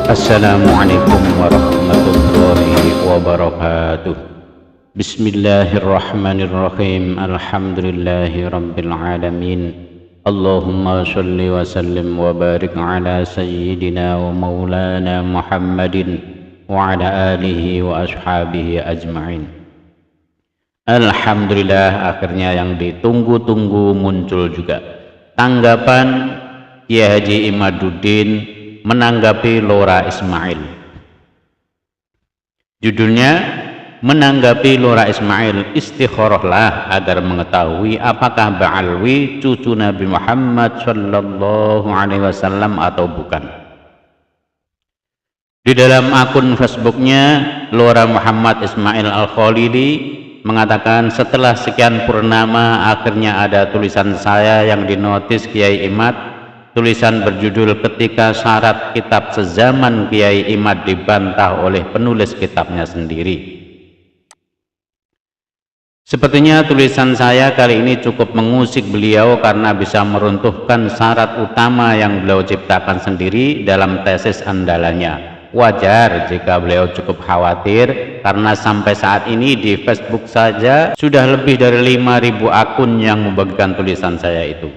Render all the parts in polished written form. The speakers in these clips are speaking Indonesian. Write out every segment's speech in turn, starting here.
Assalamualaikum warahmatullahi wabarakatuh. Bismillahirrahmanirrahim. Alhamdulillahi rabbil alamin. Allahumma sholli wa sallim wa barik ala sayyidina wa maulana Muhammadin wa ala alihi wa ashabihi ajma'in. Alhamdulillah, akhirnya yang ditunggu-tunggu muncul juga. Tanggapan Kiai Haji Imaduddin menanggapi Lora Ismail. Judulnya, menanggapi Lora Ismail, istikharahlah agar mengetahui apakah Ba'alwi cucu Nabi Muhammad sallallahu alaihi wasallam atau bukan. Di dalam akun Facebooknya, Lora Muhammad Ismail Al-Khalili mengatakan, setelah sekian purnama akhirnya ada tulisan saya yang dinotis Kiai Imad. Tulisan berjudul "Ketika Syarat Kitab Sezaman Kiai Imad Dibantah oleh Penulis Kitabnya Sendiri". Sepertinya tulisan saya kali ini cukup mengusik beliau karena bisa meruntuhkan syarat utama yang beliau ciptakan sendiri dalam tesis andalannya. Wajar jika beliau cukup khawatir karena sampai saat ini di Facebook saja sudah lebih dari 5.000 akun yang membagikan tulisan saya itu.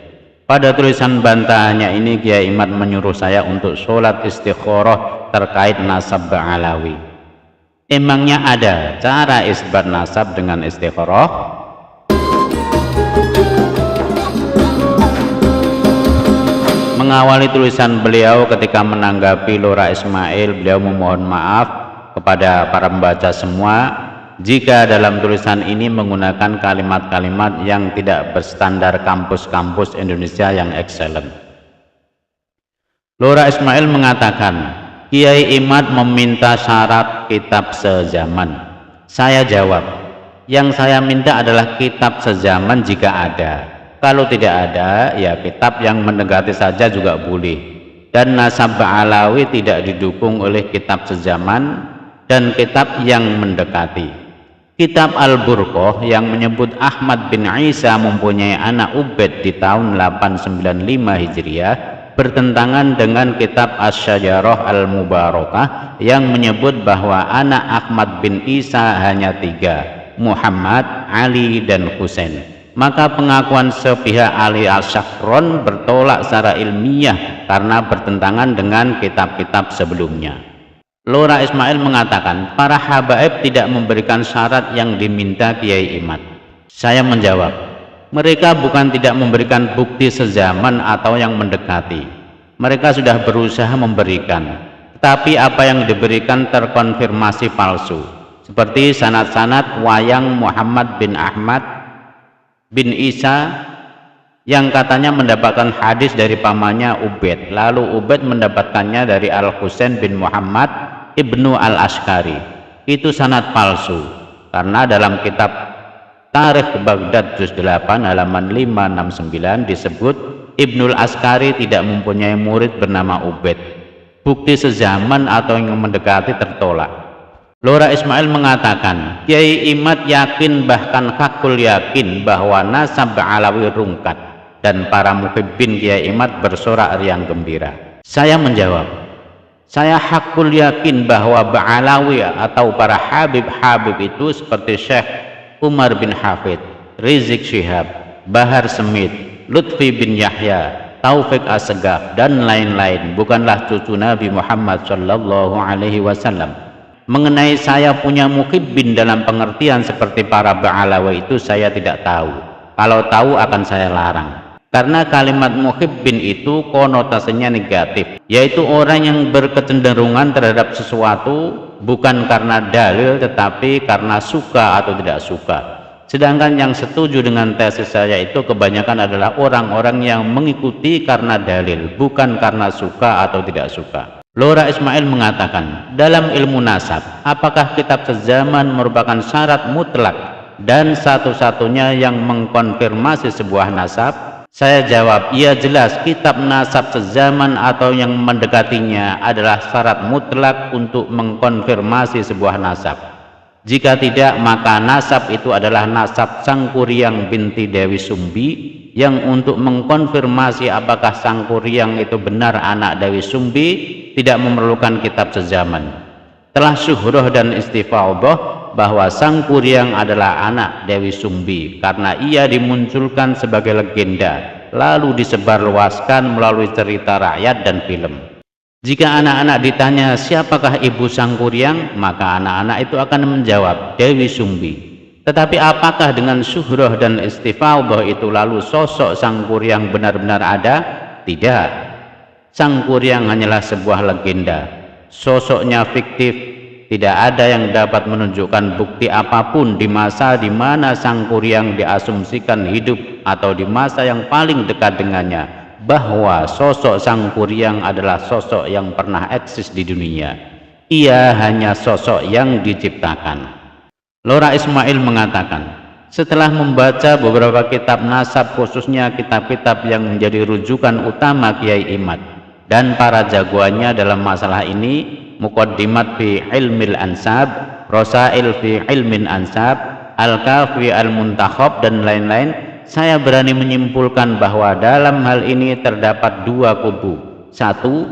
Pada tulisan bantahannya ini, Kiai Imad menyuruh saya untuk sholat istikharah terkait nasab Ba'alawi. Emangnya ada cara isbat nasab dengan istikharah? Mengawali tulisan beliau ketika menanggapi Lora Ismail, beliau memohon maaf kepada para pembaca semua jika dalam tulisan ini menggunakan kalimat-kalimat yang tidak berstandar kampus-kampus Indonesia yang excellent. Lora Ismail mengatakan, Kiai Imad meminta syarat kitab sezaman. Saya jawab, yang saya minta adalah kitab sezaman jika ada. Kalau tidak ada, ya kitab yang mendekati saja juga boleh. Dan nasab Ba'alawi tidak didukung oleh kitab sezaman dan kitab yang mendekati. Kitab Al-Burqah yang menyebut Ahmad bin Isa mempunyai anak Ubaid di tahun 895 Hijriah bertentangan dengan kitab Asy-Syajarah Al-Mubarakah yang menyebut bahwa anak Ahmad bin Isa hanya 3, Muhammad, Ali, dan Husain. Maka pengakuan sepihak Ali Al-Syakron bertolak secara ilmiah karena bertentangan dengan kitab-kitab sebelumnya. Lora Ismail mengatakan, para habaib tidak memberikan syarat yang diminta Kiai Imad. Saya menjawab, mereka bukan tidak memberikan bukti sezaman atau yang mendekati. Mereka sudah berusaha memberikan, tetapi apa yang diberikan terkonfirmasi palsu, seperti sanad-sanad wayang Muhammad bin Ahmad bin Isa yang katanya mendapatkan hadis dari pamannya Ubaid, lalu Ubaid mendapatkannya dari Al-Husain bin Muhammad Ibnu Al-Askari. Itu sanad palsu, karena dalam kitab Tarikh Baghdad juz 8 halaman 569 disebut Ibnu Al-Askari tidak mempunyai murid bernama Ubaid. Bukti sezaman atau yang mendekati tertolak. Lora Ismail mengatakan, Kiai Imad yakin, bahkan hakul yakin bahwa nasab Ba'alawi rungkat, dan para muhibbin Kiai Imad bersorak riang gembira. Saya menjawab, saya hakul yakin bahwa Ba'alawi atau para habib-habib itu seperti Syekh Umar bin Hafid, Rizik Syihab, Bahar Semit, Lutfi bin Yahya, Taufik As-Segaf, dan lain-lain bukanlah cucu Nabi Muhammad sallallahu alaihi wasallam. Mengenai saya punya muhibbin dalam pengertian seperti para Ba'alawi itu saya tidak tahu. Kalau tahu akan saya larang. Karena kalimat muhibbin itu konotasinya negatif, yaitu orang yang berkecenderungan terhadap sesuatu bukan karena dalil tetapi karena suka atau tidak suka. Sedangkan yang setuju dengan tesis saya itu kebanyakan adalah orang-orang yang mengikuti karena dalil, bukan karena suka atau tidak suka. Lora Ismail mengatakan, dalam ilmu nasab, apakah kitab sezaman merupakan syarat mutlak dan satu-satunya yang mengkonfirmasi sebuah nasab? Saya jawab, iya jelas kitab nasab sezaman atau yang mendekatinya adalah syarat mutlak untuk mengkonfirmasi sebuah nasab. Jika tidak, maka nasab itu adalah nasab Sangkuriang binti Dewi Sumbi, yang untuk mengkonfirmasi apakah Sangkuriang itu benar anak Dewi Sumbi, tidak memerlukan kitab sezaman. Telah syuhroh dan istifaudah bahwa Sang Kuryang adalah anak Dewi Sumbi karena ia dimunculkan sebagai legenda lalu disebarluaskan melalui cerita rakyat dan film. Jika anak-anak ditanya siapakah ibu Sang Kuryang, maka anak-anak itu akan menjawab Dewi Sumbi. Tetapi apakah dengan syuhroh dan istifaudah itu lalu sosok Sang Kuryang benar-benar ada? Tidak. Sang Kuryang hanyalah sebuah legenda, sosoknya fiktif. Tidak ada yang dapat menunjukkan bukti apapun di masa di mana Sang Kuryang diasumsikan hidup atau di masa yang paling dekat dengannya, bahwa sosok Sang Kuryang adalah sosok yang pernah eksis di dunia. Ia hanya sosok yang diciptakan. Lora Ismail mengatakan, setelah membaca beberapa kitab nasab, khususnya kitab-kitab yang menjadi rujukan utama Kiai Imad dan para jagoannya dalam masalah ini, Muqaddimat fi ilmil ansab, Rosail fi ilmin ansab, Al-Kafi al-Muntakhab, dan lain-lain, saya berani menyimpulkan bahwa dalam hal ini terdapat dua kubu. Satu,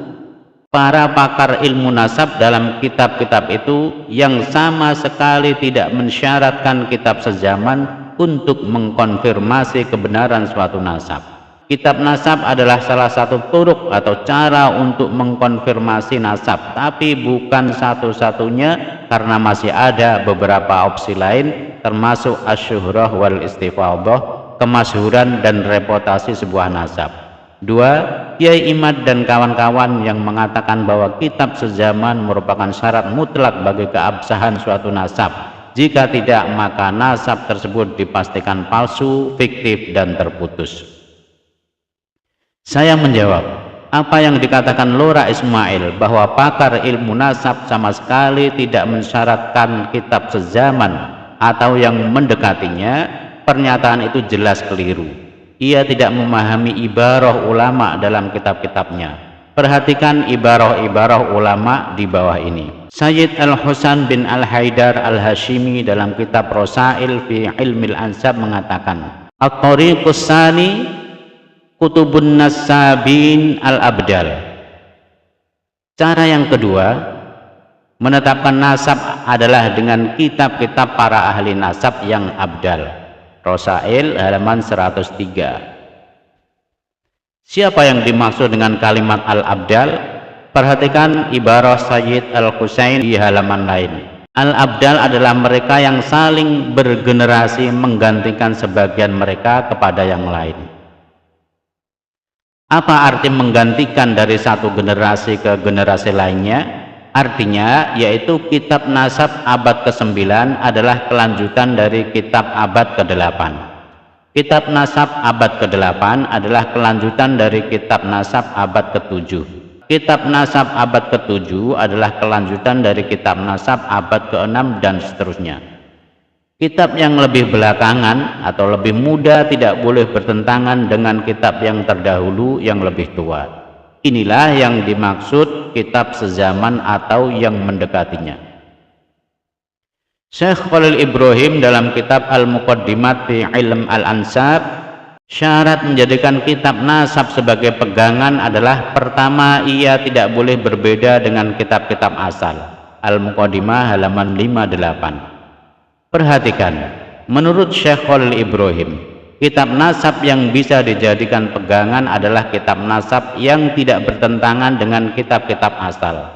para pakar ilmu nasab dalam kitab-kitab itu yang sama sekali tidak mensyaratkan kitab sezaman untuk mengkonfirmasi kebenaran suatu nasab. Kitab nasab adalah salah satu turuk atau cara untuk mengkonfirmasi nasab, tapi bukan satu-satunya karena masih ada beberapa opsi lain, termasuk asyuhrah wal istifaudah, kemasyhuran dan reputasi sebuah nasab. Dua, Kiai Imad dan kawan-kawan yang mengatakan bahwa kitab sezaman merupakan syarat mutlak bagi keabsahan suatu nasab. Jika tidak, maka nasab tersebut dipastikan palsu, fiktif, dan terputus. Saya menjawab, apa yang dikatakan Lora Ismail bahwa pakar ilmu nasab sama sekali tidak mensyaratkan kitab sezaman atau yang mendekatinya, pernyataan itu jelas keliru. Ia tidak memahami ibarah ulama dalam kitab-kitabnya. Perhatikan ibarah-ibarah ulama di bawah ini. Sayyid Al-Husain bin Al-Haidar Al-Hashimi dalam kitab Rosail fi Ilmil Ansab mengatakan, At-Tariqus Tsani Kutubun Nasabin Al-Abdal. Cara yang kedua menetapkan nasab adalah dengan kitab-kitab para ahli nasab yang abdal. Rosail halaman 103. Siapa yang dimaksud dengan kalimat Al-Abdal? Perhatikan ibarah Sayyid Al-Husain di halaman lain. Al-Abdal adalah mereka yang saling bergenerasi menggantikan sebagian mereka kepada yang lain. Apa arti menggantikan dari satu generasi ke generasi lainnya? Artinya yaitu kitab nasab abad ke-9 adalah kelanjutan dari kitab abad ke-8. Kitab nasab abad ke-8 adalah kelanjutan dari kitab nasab abad ke-7. Kitab nasab abad ke-7 adalah kelanjutan dari kitab nasab abad ke-6 dan seterusnya. Kitab yang lebih belakangan atau lebih muda tidak boleh bertentangan dengan kitab yang terdahulu yang lebih tua. Inilah yang dimaksud kitab sezaman atau yang mendekatinya. Syekh Khalil Ibrahim dalam kitab Al-Muqaddimat fi Ilm Al-Ansab, syarat menjadikan kitab nasab sebagai pegangan adalah pertama, ia tidak boleh berbeda dengan kitab-kitab asal. Al-Muqaddimah halaman 58. Perhatikan, menurut Syekh Khalil Ibrahim, kitab nasab yang bisa dijadikan pegangan adalah kitab nasab yang tidak bertentangan dengan kitab-kitab asal.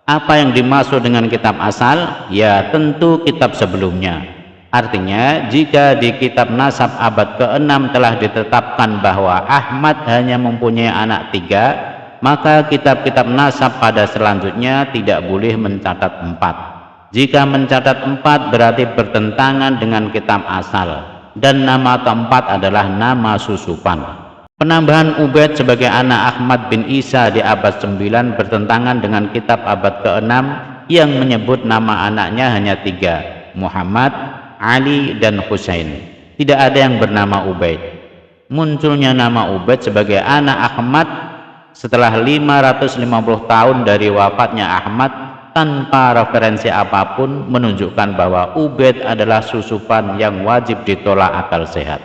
Apa yang dimaksud dengan kitab asal? Ya, tentu kitab sebelumnya. Artinya, jika di kitab nasab abad ke-6 telah ditetapkan bahwa Ahmad hanya mempunyai anak 3, maka kitab-kitab nasab pada selanjutnya tidak boleh mencatat 4. Jika mencatat 4 berarti bertentangan dengan kitab asal, dan nama keempat adalah nama susupan. Penambahan Ubaid sebagai anak Ahmad bin Isa di abad 9 bertentangan dengan kitab abad ke-6 yang menyebut nama anaknya hanya 3, Muhammad, Ali, dan Husain. Tidak ada yang bernama Ubaid. Munculnya nama Ubaid sebagai anak Ahmad setelah 550 tahun dari wafatnya Ahmad tanpa referensi apapun menunjukkan bahwa Ubaid adalah susupan yang wajib ditolak akal sehat.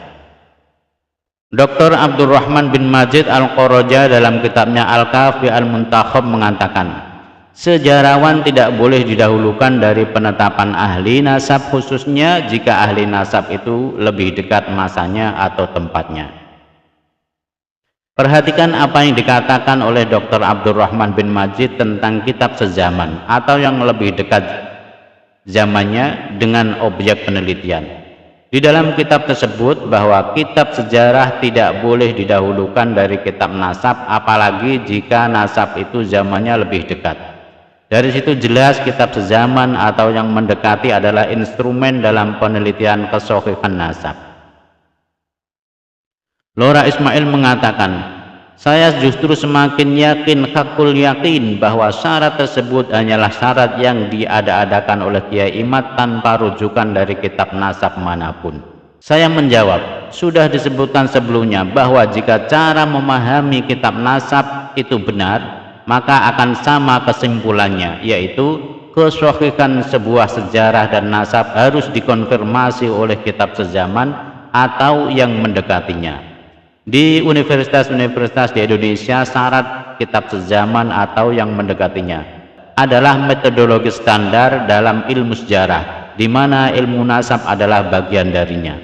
Dr. Abdurrahman bin Majid Al-Qoroja dalam kitabnya Al-Kafi al-Muntakhab mengatakan, Sejarawan tidak boleh didahulukan dari penetapan ahli nasab, khususnya jika ahli nasab itu lebih dekat masanya atau tempatnya. Perhatikan apa yang dikatakan oleh Dr. Abdurrahman bin Majid tentang kitab sezaman atau yang lebih dekat zamannya dengan objek penelitian. Di dalam kitab tersebut bahwa kitab sejarah tidak boleh didahulukan dari kitab nasab, apalagi jika nasab itu zamannya lebih dekat. Dari situ jelas kitab sezaman atau yang mendekati adalah instrumen dalam penelitian kesohihan nasab. Lora Ismail mengatakan, saya justru semakin yakin, hakul yakin, bahwa syarat tersebut hanyalah syarat yang diada-adakan oleh Kiai Imad tanpa rujukan dari kitab nasab manapun. Saya menjawab, sudah disebutkan sebelumnya bahwa jika cara memahami kitab nasab itu benar, maka akan sama kesimpulannya, yaitu kesohihan sebuah sejarah dan nasab harus dikonfirmasi oleh kitab sezaman atau yang mendekatinya. Di universitas-universitas di Indonesia, syarat kitab sezaman atau yang mendekatinya adalah metodologi standar dalam ilmu sejarah, di mana ilmu nasab adalah bagian darinya.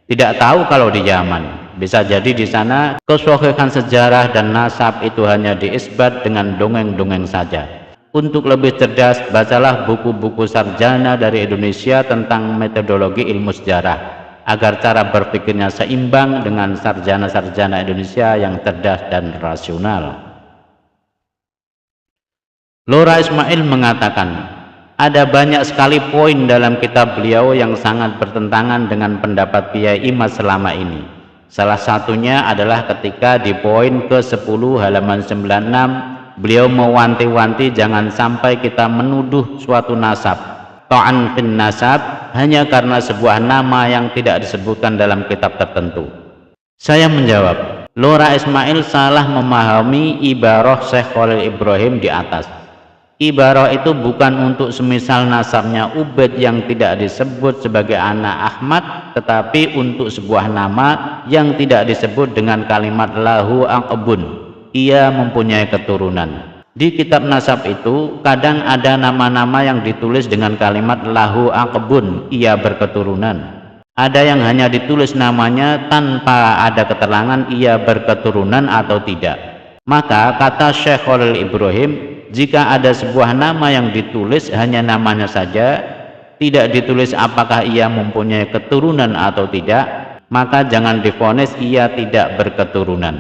Tidak tahu kalau di Yaman, bisa jadi di sana kesohihan sejarah dan nasab itu hanya diisbat dengan dongeng-dongeng saja. Untuk lebih cerdas, bacalah buku-buku sarjana dari Indonesia tentang metodologi ilmu sejarah, agar cara berpikirnya seimbang dengan sarjana-sarjana Indonesia yang cerdas dan rasional. Lora Ismail mengatakan, ada banyak sekali poin dalam kitab beliau yang sangat bertentangan dengan pendapat Kiai Imad selama ini. Salah satunya adalah ketika di poin ke-10 halaman 96, beliau mewanti-wanti jangan sampai kita menuduh suatu nasab, ta'an fin nasab, hanya karena sebuah nama yang tidak disebutkan dalam kitab tertentu. Saya menjawab, Lora Ismail salah memahami ibarah Syekh Khalil Ibrahim di atas. Ibarah itu bukan untuk semisal nasabnya Ubaid yang tidak disebut sebagai anak Ahmad, tetapi untuk sebuah nama yang tidak disebut dengan kalimat lahu aqbun, ia mempunyai keturunan. Di kitab nasab itu kadang ada nama-nama yang ditulis dengan kalimat lahu aqbun, ia berketurunan. Ada yang hanya ditulis namanya tanpa ada keterangan ia berketurunan atau tidak. Maka kata Syekh Khalil Ibrahim, jika ada sebuah nama yang ditulis hanya namanya saja, tidak ditulis apakah ia mempunyai keturunan atau tidak, maka jangan divonis ia tidak berketurunan.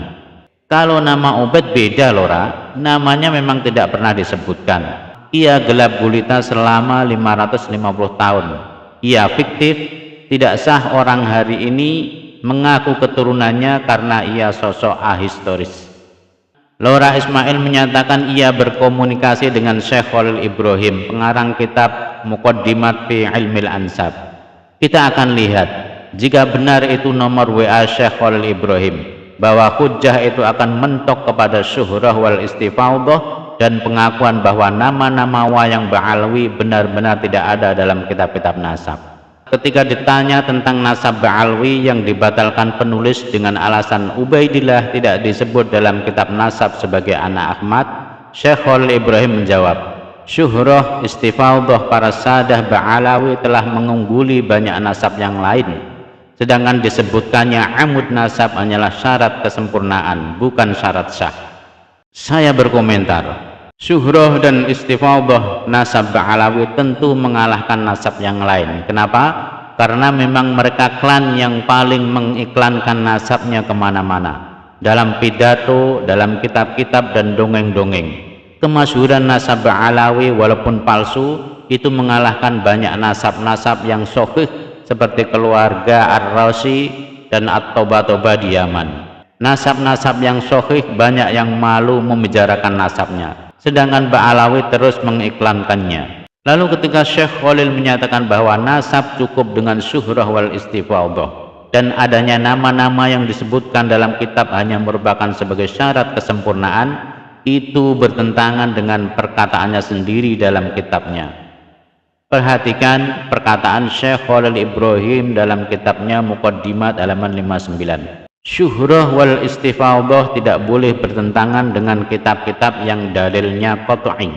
Kalau nama Ubaid beda Lora, namanya memang tidak pernah disebutkan. Ia gelap gulita selama 550 tahun. Ia fiktif, tidak sah orang hari ini mengaku keturunannya karena ia sosok ahistoris. Lora Ismail menyatakan ia berkomunikasi dengan Syekh Khalil Ibrahim, pengarang kitab Muqaddimat fi Ilmil Ansab. Kita akan lihat, jika benar itu nomor WA Syekh Khalil Ibrahim, bahwa hujjah itu akan mentok kepada syuhrah wal istifaudah dan pengakuan bahwa nama-nama wayang Ba'alwi benar-benar tidak ada dalam kitab-kitab nasab. Ketika ditanya tentang nasab Ba'alwi yang dibatalkan penulis dengan alasan Ubaidillah tidak disebut dalam kitab nasab sebagai anak Ahmad, Syekh Khalil Ibrahim menjawab, syuhrah istifaudah para sadah Ba'alawi telah mengungguli banyak nasab yang lain. Sedangkan disebutkannya amud nasab hanyalah syarat kesempurnaan, bukan syarat sah. Saya berkomentar, syuhrah dan istifaudah nasab Ba'alawi tentu mengalahkan nasab yang lain. Kenapa? Karena memang mereka klan yang paling mengiklankan nasabnya kemana-mana, dalam pidato, dalam kitab-kitab dan dongeng-dongeng. Kemasyhuran nasab Ba'alawi walaupun palsu itu mengalahkan banyak nasab-nasab yang sahih seperti keluarga Ar-Razi dan At-Toba-Toba di Yaman. Nasab-nasab yang sahih banyak yang malu membicarakan nasabnya, sedangkan Ba'alawi terus mengiklankannya. Lalu ketika Syekh Khalil menyatakan bahwa nasab cukup dengan syuhrah wal istifaudah dan adanya nama-nama yang disebutkan dalam kitab hanya merupakan sebagai syarat kesempurnaan, itu bertentangan dengan perkataannya sendiri dalam kitabnya. Perhatikan perkataan Syekh Khalil Ibrahim dalam kitabnya Muqaddimat halaman 59. Syuhrah wal istifaudah tidak boleh bertentangan dengan kitab-kitab yang dalilnya qat'i.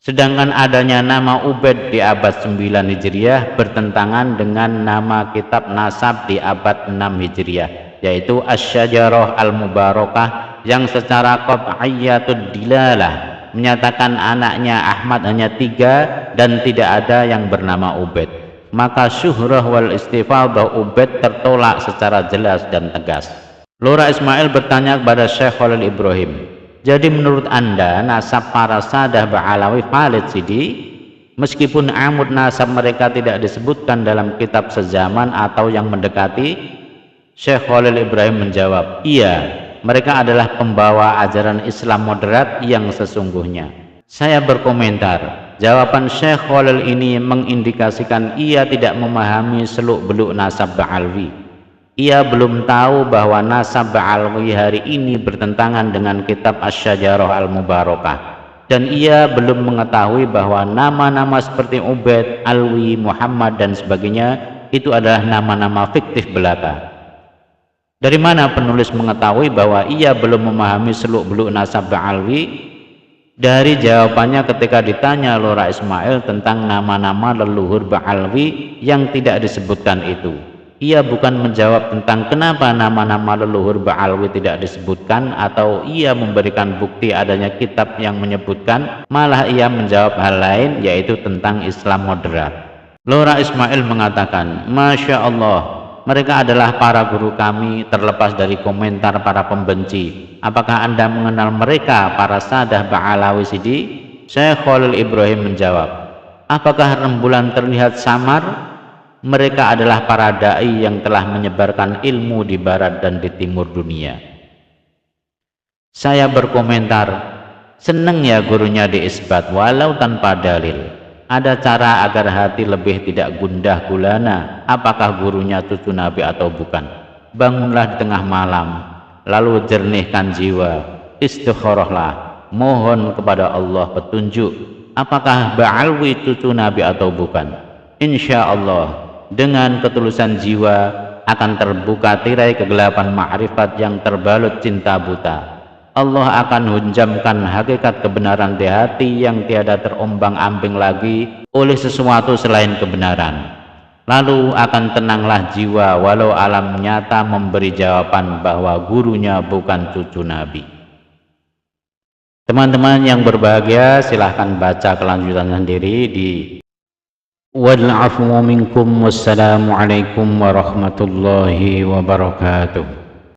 Sedangkan adanya nama Ubaid di abad 9 Hijriah bertentangan dengan nama kitab nasab di abad 6 Hijriah, yaitu Asy-Syajarah Al-Mubarakah, yang secara qat'iyyatud dilalah menyatakan anaknya Ahmad hanya 3 dan tidak ada yang bernama Ubaid. Maka syuhrah wal istifadah Ubaid tertolak secara jelas dan tegas. Lora Ismail bertanya kepada Syekh Khalil Ibrahim, jadi menurut Anda nasab para Sadah Ba'alawi valid sidi? Meskipun amud nasab mereka tidak disebutkan dalam kitab sezaman atau yang mendekati? Syekh Khalil Ibrahim menjawab, iya, mereka adalah pembawa ajaran Islam moderat yang sesungguhnya. Saya berkomentar, jawaban Syekh Khalil ini mengindikasikan ia tidak memahami seluk-beluk nasab Ba'alawi. Ia belum tahu bahwa nasab Ba'alawi hari ini bertentangan dengan kitab Asy-Syajarah Al-Mubarakah, dan ia belum mengetahui bahwa nama-nama seperti Ubaid, Alwi, Muhammad dan sebagainya itu adalah nama-nama fiktif belaka. Dari mana penulis mengetahui bahwa ia belum memahami seluk-beluk nasab Ba'alawi? Dari jawabannya ketika ditanya Lora Ismail tentang nama-nama leluhur Ba'alawi yang tidak disebutkan itu. Ia bukan menjawab tentang kenapa nama-nama leluhur Ba'alawi tidak disebutkan, atau ia memberikan bukti adanya kitab yang menyebutkan, malah ia menjawab hal lain, yaitu tentang Islam moderat. Lora Ismail mengatakan, Masya Allah, mereka adalah para guru kami, terlepas dari komentar para pembenci. Apakah Anda mengenal mereka, para Sadah Ba'alawi sidi? Syekh Khalil Ibrahim menjawab, apakah rembulan terlihat samar? Mereka adalah para da'i yang telah menyebarkan ilmu di barat dan di timur dunia. Saya berkomentar, seneng ya gurunya diisbat walau tanpa dalil. Ada cara agar hati lebih tidak gundah gulana apakah gurunya cucu Nabi atau bukan. Bangunlah di tengah malam, lalu jernihkan jiwa, istikharahlah, mohon kepada Allah petunjuk apakah Ba'alawi cucu Nabi atau bukan. Insya Allah dengan ketulusan jiwa akan terbuka tirai kegelapan ma'rifat yang terbalut cinta buta. Allah akan hunjamkan hakikat kebenaran di hati yang tiada terombang-ambing lagi oleh sesuatu selain kebenaran. Lalu akan tenanglah jiwa walau alam nyata memberi jawaban bahwa gurunya bukan cucu Nabi. Teman-teman yang berbahagia, silahkan baca kelanjutan sendiri di wal afwu minkum. Wassalamualaikum warahmatullahi wabarakatuh.